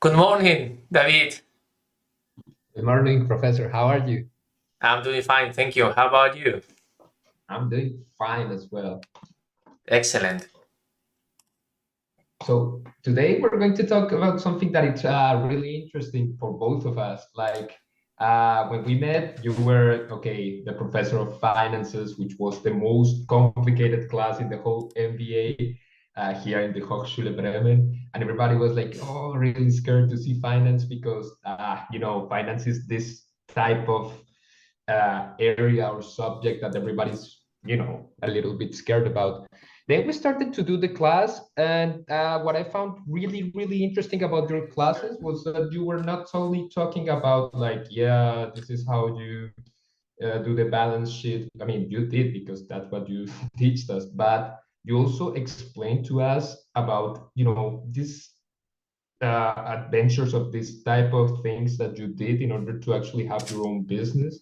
Good morning, David. Good morning, Professor. How are you? I'm doing fine, thank you. How about you? I'm doing fine as well. Excellent. So today we're going to talk about something that is really interesting for both of us. When we met, you were the professor of finances, which was the most complicated class in the whole MBA here in the Hochschule Bremen, and everybody was like, "Oh, really scared to see finance because finance is this type of area or subject that everybody's a little bit scared about." Then we started to do the class, and what I found really, really interesting about your classes was that you were not only talking about like, yeah, this is how you do the balance sheet. I mean, you did because that's what you teach us, but you also explained to us about, these adventures of this type of things that you did in order to actually have your own business.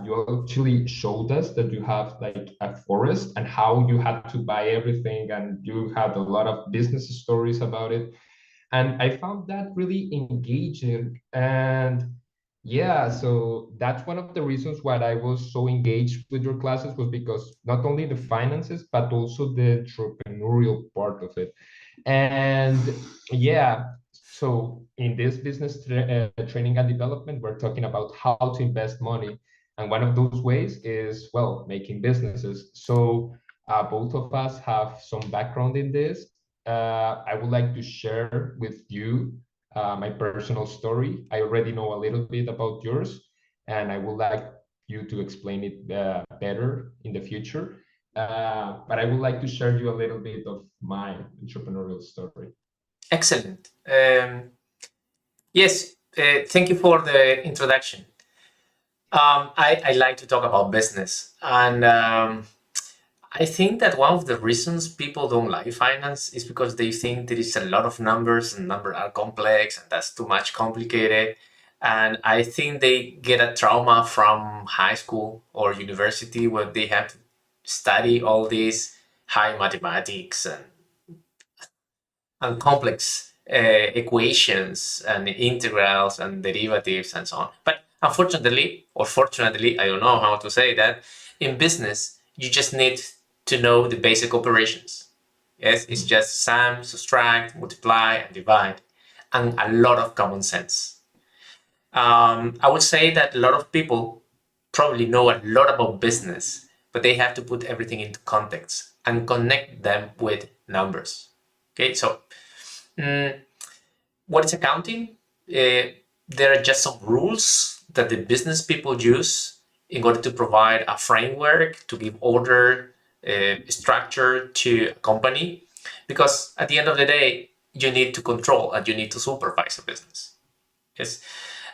You actually showed us that you have like a forest and how you had to buy everything, and you had a lot of business stories about it. And I found that really engaging. And yeah, so that's one of the reasons why I was so engaged with your classes, was because not only the finances, but also the entrepreneurial part of it. And yeah, so in this training and development, we're talking about how to invest money. And one of those ways is, well, making businesses. So both of us have some background in this. I would like to share with you my personal story. I already know a little bit about yours, and I would like you to explain it better in the future. But I would like to share you a little bit of my entrepreneurial story. Excellent. Yes, thank you for the introduction. I like to talk about business, and I think that one of the reasons people don't like finance is because they think there is a lot of numbers and numbers are complex and that's too much complicated. And I think they get a trauma from high school or university where they have to study all these high mathematics and complex equations and integrals and derivatives and so on. But unfortunately, or fortunately, I don't know how to say that, in business, you just need to know the basic operations. Yes, it's just sum, subtract, multiply, and divide, and a lot of common sense. I would say that a lot of people probably know a lot about business, but they have to put everything into context and connect them with numbers. Okay, so what is accounting? There are just some rules that the business people use in order to provide a framework to give order, structure to a company. Because at the end of the day, you need to control and you need to supervise a business. Yes.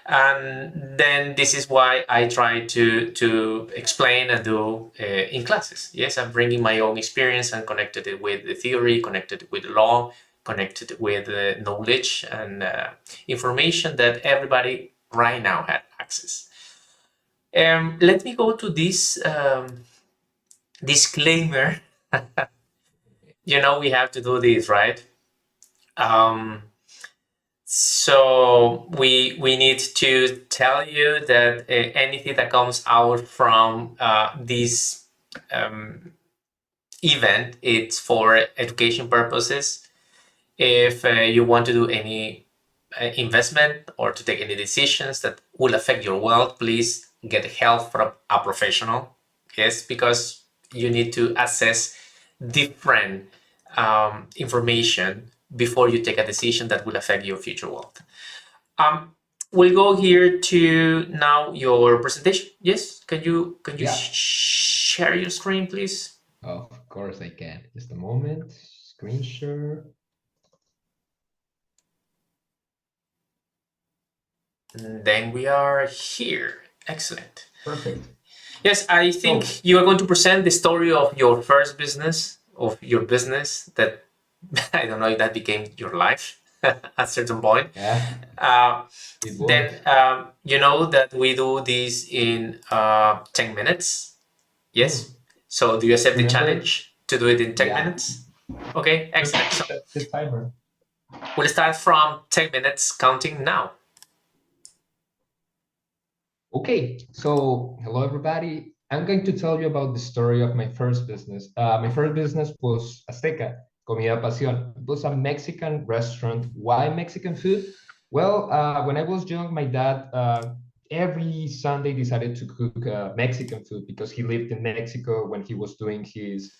And then this is why I try to explain and do in classes. Yes, I'm bringing my own experience and connected it with the theory, connected with law, connected with knowledge and information that everybody right now had access. Let me go to this disclaimer. We have to do this, right? Um, So we need to tell you that anything that comes out from this event, it's for education purposes. If you want to do any investment or to take any decisions that will affect your wealth, please get help from a professional. Yes, because you need to assess different information before you take a decision that will affect your future wealth. We'll go here to now your presentation. Yes, can you Yeah, share your screen, please? of course I can. Just a moment. Screen share. Then we are here. Excellent. Perfect. Yes, I So think you are going to present the story of your first business, of your business that I don't know if that became your life at a certain point. yeah, Uh, it then was. you know that we do this in 10 minutes. Hmm. Yes. So do you accept the Remember? challenge to do it in 10 Yeah. minutes? Okay, Just excellent. So set the timer. We'll start from 10 minutes counting now. Okay, so hello everybody. I'm going to tell you about the story of my first business. My first business was Azteca, Comida Pasión. It was a Mexican restaurant. Why Mexican food? Well, when I was young, my dad every Sunday decided to cook Mexican food because he lived in Mexico when he was doing his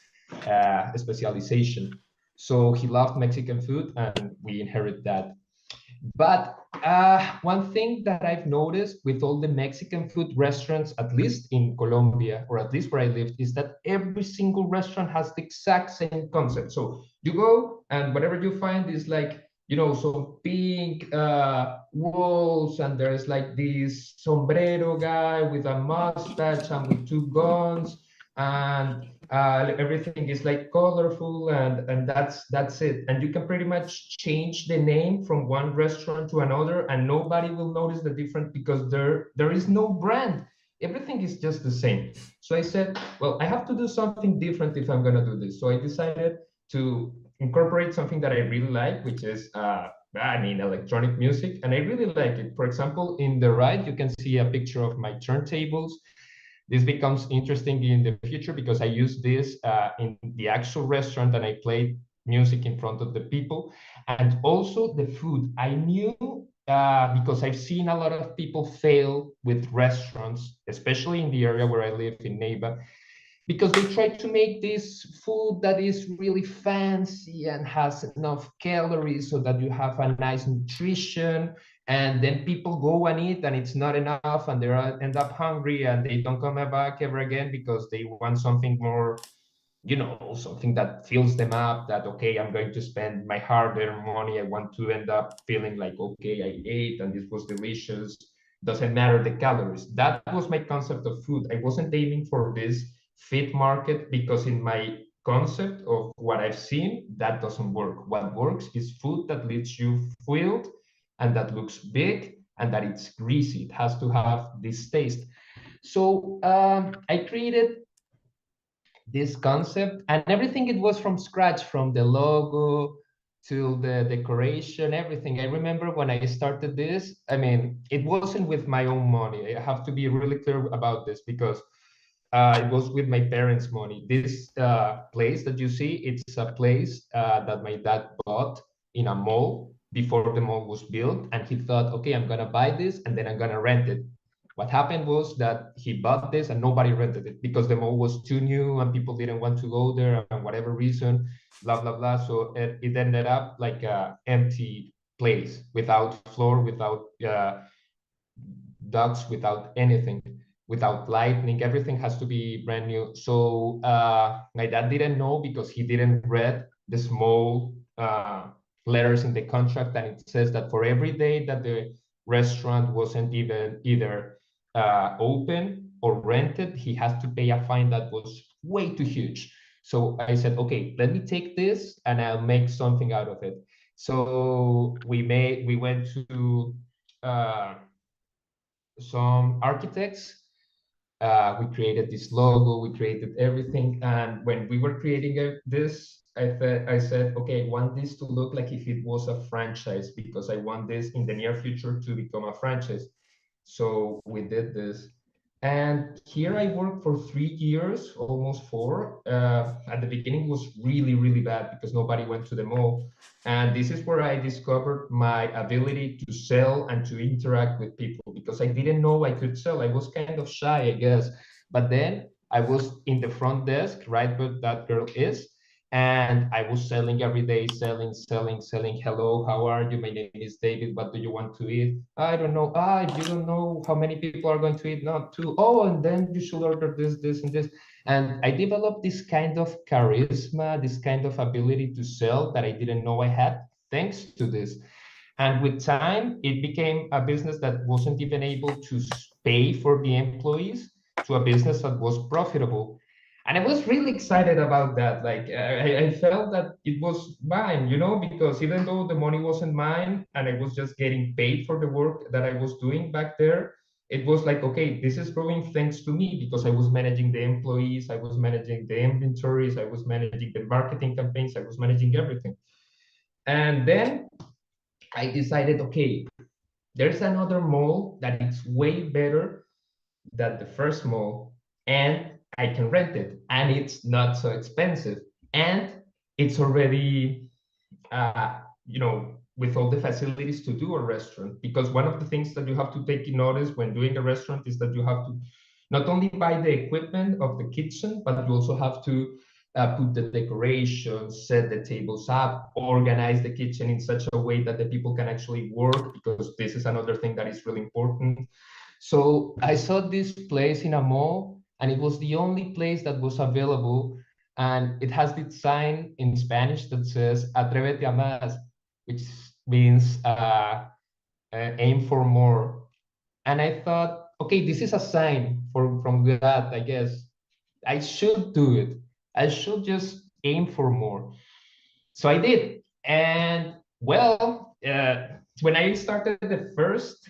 specialization. So he loved Mexican food, and we inherited that. But one thing that I've noticed with all the Mexican food restaurants, at least in Colombia, or at least where I lived, is that every single restaurant has the exact same concept. So you go and whatever you find is like, some pink walls, and there's like this sombrero guy with a mustache and with two guns, and everything is like colorful, and that's it. And you can pretty much change the name from one restaurant to another and nobody will notice the difference because there is no brand. Everything is just the same. So I said, well, I have to do something different if I'm going to do this. So I decided to incorporate something that I really like, which is electronic music, and I really like it. For example, in the right you can see a picture of my turntables. This becomes interesting in the future because I use this in the actual restaurant and I play music in front of the people. And also the food. I knew because I've seen a lot of people fail with restaurants, especially in the area where I live in Neiva, because they try to make this food that is really fancy and has enough calories so that you have a nice nutrition, and then people go and eat and it's not enough and they end up hungry and they don't come back ever again because they want something more, something that fills them up, that, okay, I'm going to spend my hard-earned money. I want to end up feeling like, okay, I ate and this was delicious. Doesn't matter the calories. That was my concept of food. I wasn't aiming for this fit market because in my concept of what I've seen, that doesn't work. What works is food that leaves you filled and that looks big and that it's greasy. It has to have this taste. So I created this concept, and everything, it was from scratch, from the logo to the decoration, everything. I remember when I started this, I mean, it wasn't with my own money. I have to be really clear about this because it was with my parents' money. This place that you see, it's a place that my dad bought in a mall before the mall was built, and he thought, okay, I'm gonna buy this and then I'm gonna rent it. What happened was that he bought this and nobody rented it because the mall was too new and people didn't want to go there and whatever reason, blah blah blah. So it ended up like a empty place without floor, without ducts, without anything, without lightning. Everything has to be brand new. So my dad didn't know because he didn't read the small letters in the contract, and it says that for every day that the restaurant wasn't even either open or rented, he has to pay a fine that was way too huge. So I said, okay, let me take this and I'll make something out of it. So we went to uh, some architects. We created this logo, we created everything. And when we were creating this, I said, okay, I want this to look like if it was a franchise, because I want this in the near future to become a franchise. So we did this. And here I worked for 3 years, almost four. At the beginning was really, really bad because nobody went to the mall. And this is where I discovered my ability to sell and to interact with people, because I didn't know I could sell. I was kind of shy, I guess. But then I was in the front desk, right where that girl is. And I was selling every day, selling, selling, selling. Hello, how are you? My name is David. What do you want to eat? I don't know. You don't know how many people are going to eat? Not two. Oh, and then you should order this, this, and this. And I developed this kind of charisma, this kind of ability to sell that I didn't know I had, thanks to this. And with time, it became a business that wasn't even able to pay for the employees to a business that was profitable. And I was really excited about that. Like I felt that it was mine, because even though the money wasn't mine and I was just getting paid for the work that I was doing back there, it was like, okay, this is growing thanks to me, because I was managing the employees, I was managing the inventories, I was managing the marketing campaigns, I was managing everything. And then I decided, okay, there's another mall that is way better than the first mall, and I can rent it, and it's not so expensive, and it's already you know, with all the facilities to do a restaurant. Because one of the things that you have to take in notice when doing a restaurant is that you have to not only buy the equipment of the kitchen, but you also have to put the decorations, set the tables up, organize the kitchen in such a way that the people can actually work, because this is another thing that is really important. So I saw this place in a mall, and it was the only place that was available. And it has this sign in Spanish that says "Atrévete a más," which means aim for more. And I thought, okay, this is a sign from God, I guess. I should do it. I should just aim for more. So I did. And well, when I started the first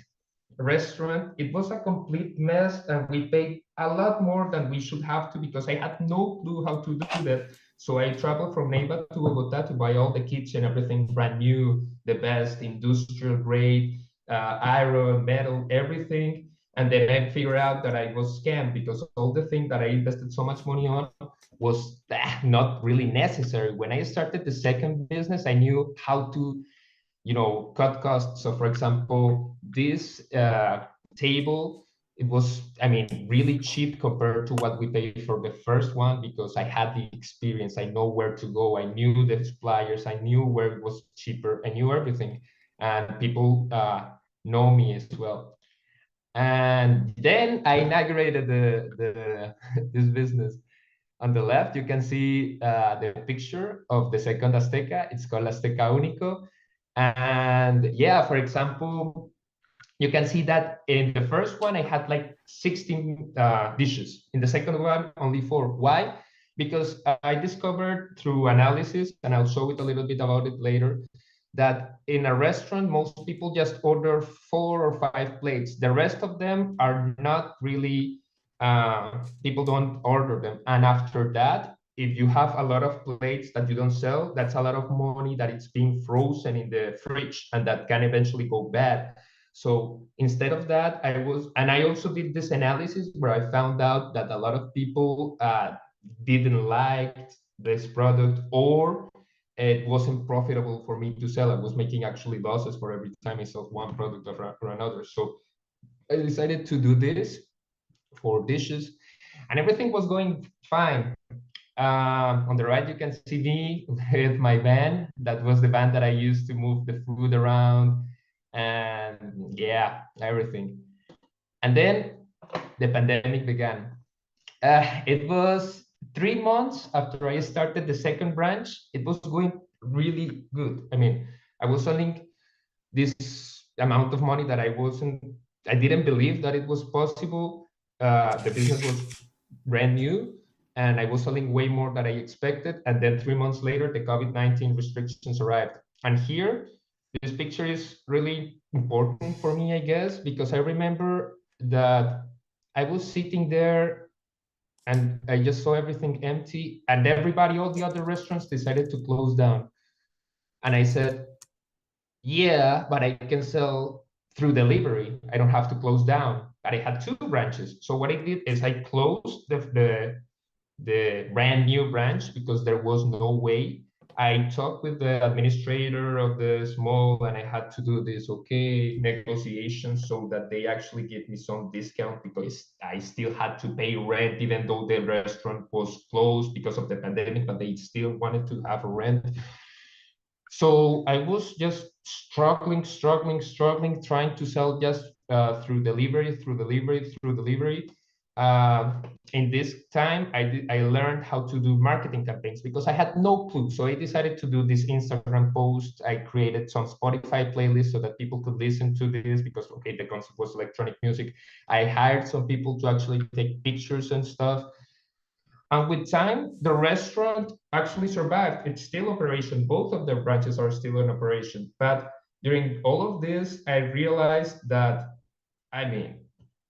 restaurant, it was a complete mess, and we paid a lot more than we should have to, because I had no clue how to do that. So I traveled from Neiva to Bogota to buy all the kitchen, everything brand new, the best industrial grade, iron, metal, everything. And then I figured out that I was scammed, because all the thing that I invested so much money on was not really necessary. When I started the second business, I knew how to, you know, cut costs. So for example, this table, it was, I mean, really cheap compared to what we paid for the first one, because I had the experience. I know where to go. I knew the suppliers. I knew where it was cheaper. I knew everything. And people know me as well. And then I inaugurated the this business. On the left, you can see the picture of the second Azteca. It's called Azteca Único. And yeah, for example, you can see that in the first one, I had like 16 dishes. In the second one, only 4. Why? Because I discovered through analysis, and I'll show it a little bit about it later, that in a restaurant, most people just order 4 or 5 plates. The rest of them are not really, people don't order them. And after that, if you have a lot of plates that you don't sell, that's a lot of money that it's being frozen in the fridge, and that can eventually go bad. So instead of that, and I also did this analysis where I found out that a lot of people didn't like this product, or it wasn't profitable for me to sell. I was making actually losses for every time I sold one product or another. So I decided to do this for dishes, and everything was going fine. On the right, you can see me with my van. That was the van that I used to move the food around, and yeah, everything. And then the pandemic began. It was 3 months after I started the second branch. It was going really good. I mean, I was selling this amount of money that I didn't believe that it was possible. The business was brand new, and I was selling way more than I expected. And then 3 months later, the COVID-19 restrictions arrived. And here, this picture is really important for me, I guess, because I remember that I was sitting there and I just saw everything empty, and everybody, all the other restaurants decided to close down. And I said, yeah, but I can sell through delivery. I don't have to close down. But I had 2 branches. So what I did is I closed the brand new branch, because there was no way. I talked with the administrator of the small, and I had to do this negotiations, so that they actually gave me some discount, because I still had to pay rent, even though the restaurant was closed because of the pandemic, but they still wanted to have a rent. So I was just struggling, trying to sell just through delivery. Uh, in this time, I learned how to do marketing campaigns, because I had no clue. So I decided to do this Instagram post. I created some Spotify playlists so that people could listen to this, because okay, the concept was electronic music. I hired some people to actually take pictures and stuff. And with time, the restaurant actually survived. It's still operation. Both of their branches are still in operation. But during all of this, I realized that, I mean,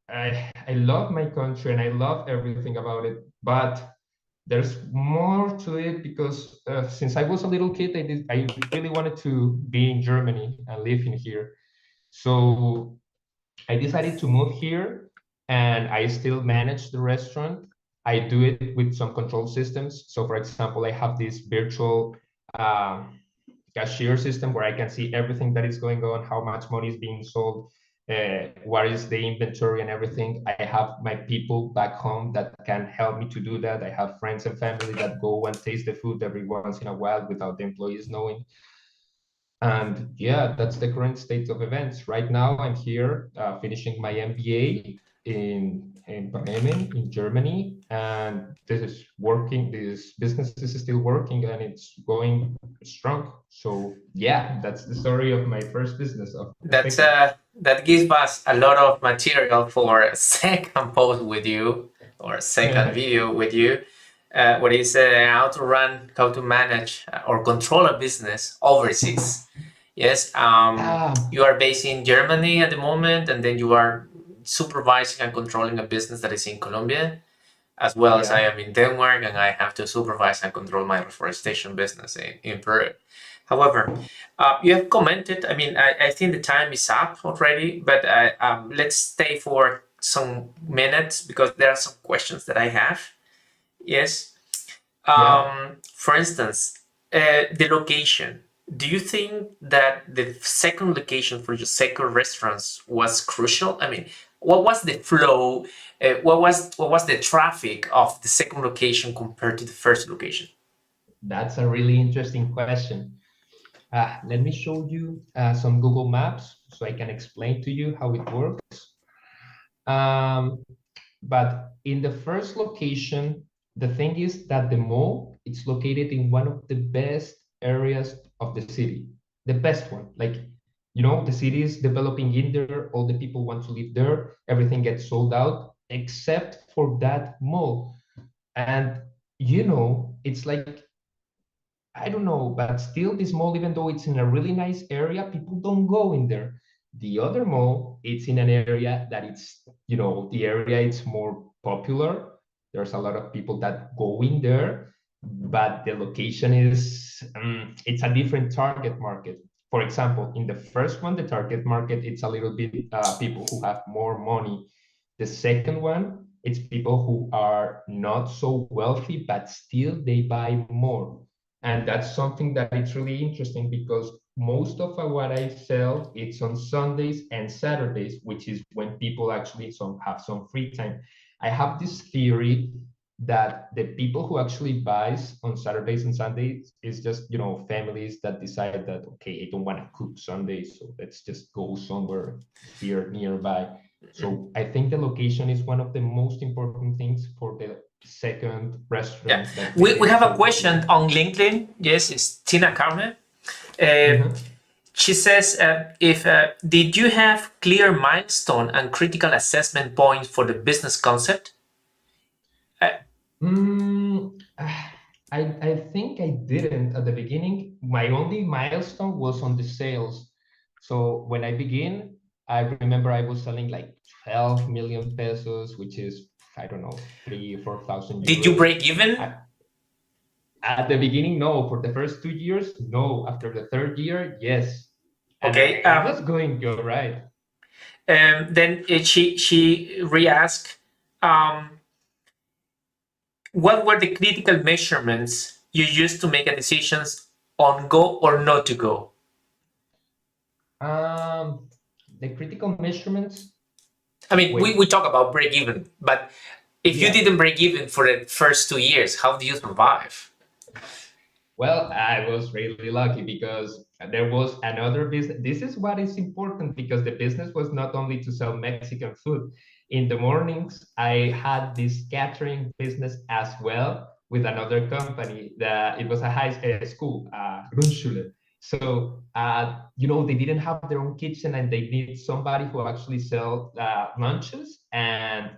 I love my country and I love everything about it. But there's more to it because since I was a little kid, I really wanted to be in Germany and live in here. So I decided to move here, and I still manage the restaurant. I do it with some control systems. So, for example, I have this virtual uh, cashier system where I can see everything that is going on, how much money is being sold, what is the inventory and everything. I have my people back home that can help me to do that. I have friends and family that go and taste the food every once in a while without the employees knowing. And yeah, that's the current state of events. Right now, I'm here finishing my MBA in Bremen, in Germany, and this is working. This business is still working, and it's going strong. So yeah, that's the story of my first business of the That's second. that gives us a lot of material for a second post with you or a second video with you. What is how to run, how to manage or control a business overseas. Yes, Ah, you are based in Germany at the moment, and then you are supervising and controlling a business that is in Colombia, as well as I yeah, am in Denmark, and I have to supervise and control my reforestation business in Peru. However, you have commented, I mean, I think the time is up already, but let's stay for some minutes because there are some questions that I have. Yes. yeah. For instance, the location. Do you think that the second location for your second restaurants was crucial? I mean, what was the flow? What was the traffic of the second location compared to the first location? That's a really interesting question. Let me show you some Google Maps so I can explain to you how it works. Um, But in the first location, the thing is that the mall it's located in one of the best areas of the city, the best one. Like, the city is developing in there, all the people want to live there, everything gets sold out except for that mall. And it's like I don't know, but still this mall, even though it's in a really nice area, people don't go in there. The other mall, it's in an area that the area it's more popular. There's a lot of people that go in there, but the location it's a different target market. For example, in the first one, the target market, it's a little bit people who have more money. The second one, it's people who are not so wealthy, but still they buy more. And that's something that it's really interesting because most of what I sell it's on Sundays and Saturdays, which is when people actually have some free time. I have this theory that the people who actually buys on Saturdays and Sundays is just families that decide that okay, I don't want to cook Sundays, so let's just go somewhere here nearby. So I think the location is one of the most important things for the second Yeah, restaurant that we became have a so question popular. on LinkedIn. Yes, it's Tina Carmen. Uh, Mhm. she says, "If did you have clear milestone and critical assessment points for the business concept?" Uh, I think I didn't at the beginning. My only milestone was on the sales. So when I begin, I remember I was selling like 12 million pesos, which is, I don't know, 3 or 4 thousand did you euros. break even? At the beginning, no. For the first 2 years, no. After the third year, yes. And Okay. it was going good, right? Then she re-asked, um, what were the critical measurements you used to make a decisions on go or not to go? Um, the critical measurements, I mean, we wait, talk about break even, but if you yeah. didn't break even for the first 2 years, how do you survive? Well, I was really lucky because there was another business. This is what is important because the business was not only to sell Mexican food. In the mornings, I had this catering business as well with another company. That it was a high school, Grundschule. So, they didn't have their own kitchen and they need somebody who actually sell lunches and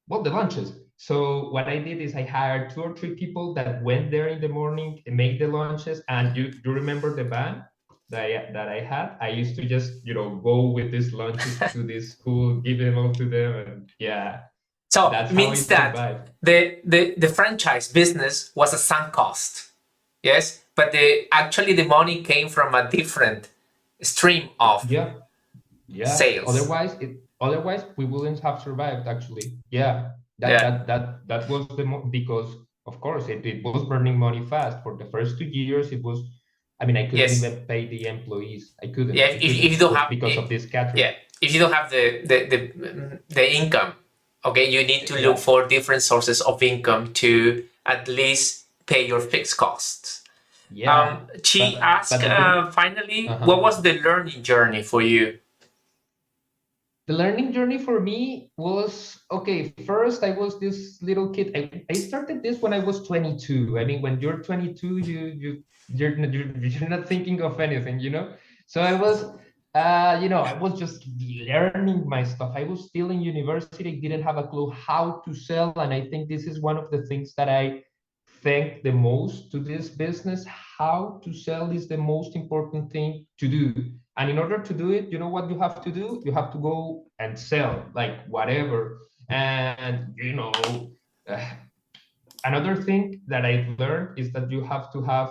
the lunches. So what I did is I hired 2 or 3 people that went there in the morning and make the lunches. And you remember the van that I had? I used to just go with these lunches to this school, give them all to them, and yeah. So That's it how means it that survived. the franchise business was a sunk cost. Yes, but actually the money came from a different stream of Yeah, yeah. sales. Otherwise we wouldn't have survived actually. Yeah. That Yeah. that that that was because of course it was burning money fast. For the first 2 years it was, I mean, I couldn't Yes. even pay the employees. I Yeah. couldn't. I If you couldn't don't just have because of this yeah, catering. if you don't have the income, okay, you need to look Yeah. for different sources of income to at least pay your fixed costs. Yeah. She But asked the thing, finally, what uh-huh. was the learning journey for you? The learning journey for me was okay. First, I was this little kid. I started this when I was 22. I mean, when you're 22, you're not thinking of anything, you know. So I was, I was just learning my stuff. I was still in university, didn't have a clue how to sell, and I think this is one of the things that I thank the most to this business. How to sell is the most important thing to do. And in order to do it, you know what you have to do? You have to go and sell, like whatever. And, uh, another thing that I've learned is that you have to have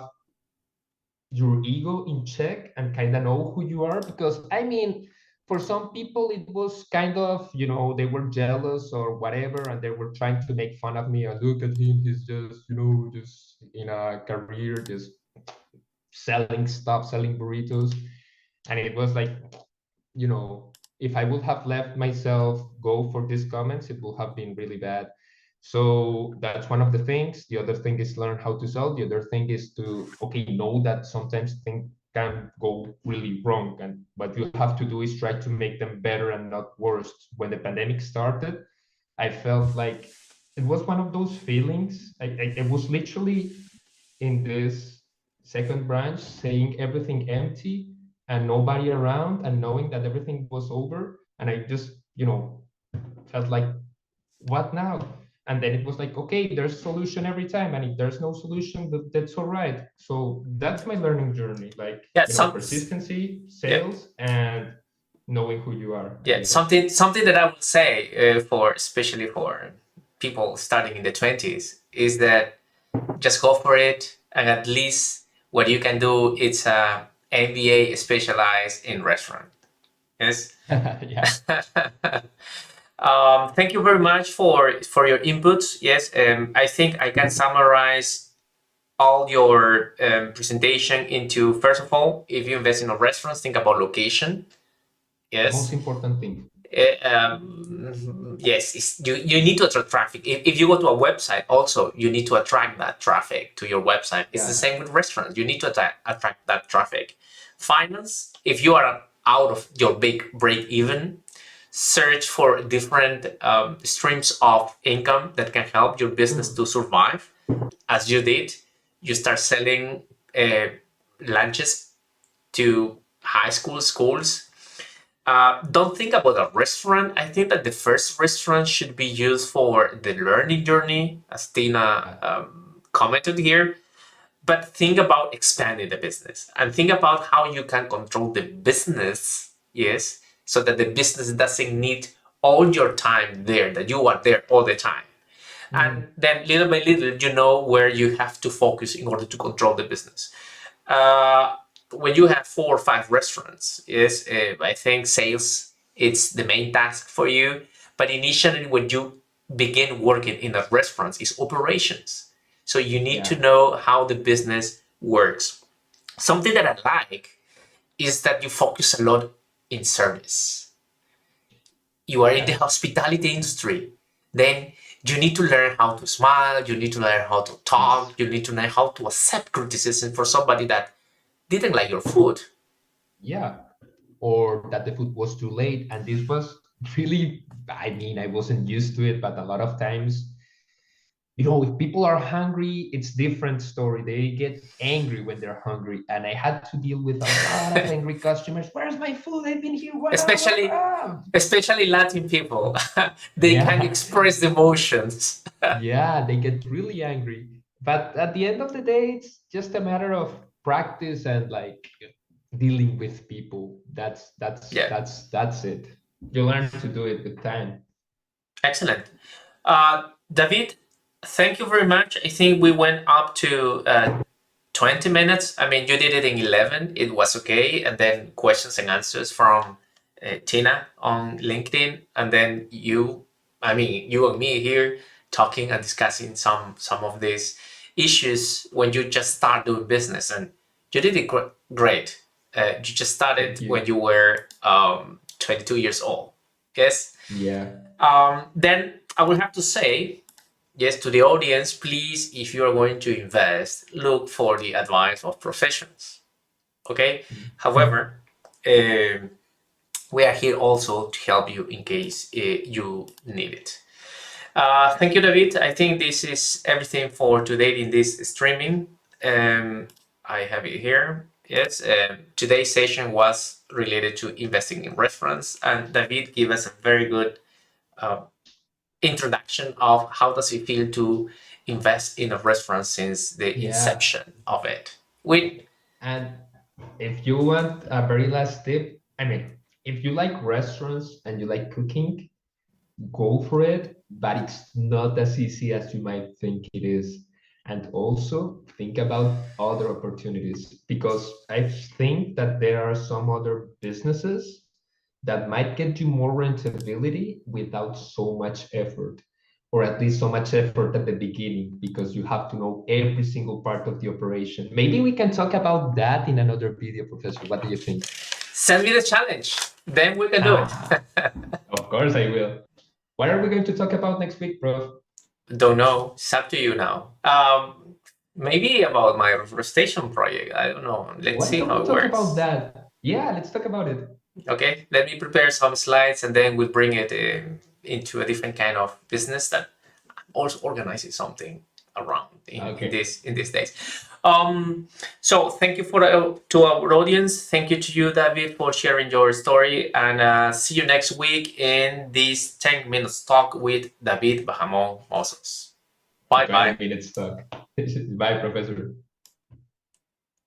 your ego in check and kind of know who you are. Because, I mean, for some people, it was kind of, they were jealous or whatever, and they were trying to make fun of me. And look at him, he's just, just in a career, just selling stuff, selling burritos. And it was like, if I would have left myself go for these comments, it would have been really bad. So that's one of the things. The other thing is learn how to sell. The other thing is to, okay, know that sometimes things can go really wrong. And what you have to do is try to make them better and not worse. When the pandemic started, I felt like it was one of those feelings. I was literally in this second branch saying everything empty and nobody around and knowing that everything was over. And I just, felt like, what now? And then it was like, okay, there's a solution every time. And if there's no solution, that's all right. So that's my learning journey, like, Yeah, persistency, yeah, sales, and knowing who you are, I yeah. guess. Something that I would say for especially for people starting in the 20s is that just go for it, and at least what you can do it's a MBA specialized in restaurant. Yes. Yeah. Thank you very much for your inputs. Yes, I think I can summarize all your presentation into, first of all, if you invest in a restaurant, think about location. Most Yes. important thing. Yes, you need to attract traffic. If you go to a website, also you need to attract that traffic to your website. It's the Yeah. same with restaurants. You need to attract that traffic. Finance, if you are out of your big break even, search for different streams of income that can help your business to survive. As you did, you start selling uh, lunches to high school schools. Don't think about a restaurant. I think that the first restaurant should be used for the learning journey, as Tina Yeah. commented here. But think about expanding the business and think about how you can control the business, yes, so that the business doesn't need all your time there, that you are there all the time. And then little by little, you know where you have to focus in order to control the business. Uh, when you have 4 or 5 restaurants, yes, I think sales it's the main task for you. But initially, when you begin working in a restaurant, is operations. So you need to Yeah. know how the business works. Something that I like is that you focus a lot in service. You are in the Yeah. hospitality industry, then you need to learn how to smile, you need to learn how to Yes. talk, you need to learn how to accept criticism for somebody that didn't like your food. Yeah. Or that the food was too late. And this was really, I mean, I wasn't used to it, but a lot of times, if people are hungry, it's different story. They get angry when they're hungry. And I had to deal with a lot of angry customers. Where's my food? I've been here 1 hour. especially Ah. especially Latin people. They can Yeah. express emotions. Yeah, they get really angry. But at the end of the day, it's just a matter of practice and like dealing with people. That's that's Yeah, that's that's it. You learn to do it with time. excellent. David, thank you very much. I think we went up to 20 minutes. I mean, you did it in 11. It was okay. And then questions and answers from Tina on LinkedIn. And then you and me here talking and discussing some of these issues when you just start doing business. And you did it great. You just started when you were 22 years old. Yes? Yeah. Then I will have to say, yes, to the audience, please, if you are going to invest, look for the advice of professionals. Okay? However, we are here also to help you in case you need it. Thank you, David. I think this is everything for today in this streaming. I have it here. Yes, today's session was related to investing in restaurants, and David gave us a very good introduction of how does it feel to invest in a restaurant since the inception of it. And if you want a very last tip, I mean, if you like restaurants and you like cooking, go for it, but it's not as easy as you might think it is. And also think about other opportunities, because I think that there are some other businesses that might get you more rentability without so much effort, or at least so much effort at the beginning, because you have to know every single part of the operation. Maybe we can talk about that in another video, Professor. What do you think? Send me the challenge, then we can do it. Of course I will. What are we going to talk about next week, Prof? Don't know. It's up to you now. Maybe about my reforestation project. I don't know. Let's see how it works. Talk about that. Yeah, let's talk about it. Okay, let me prepare some slides and then we'll bring it into a different kind of business that also organizes something around in these days. So thank you to our audience. Thank you to you, David, for sharing your story, and see you next week in this 10 minutes talk with David Bahamon Mossos. Bye bye. 20 minutes talk. Bye, Professor.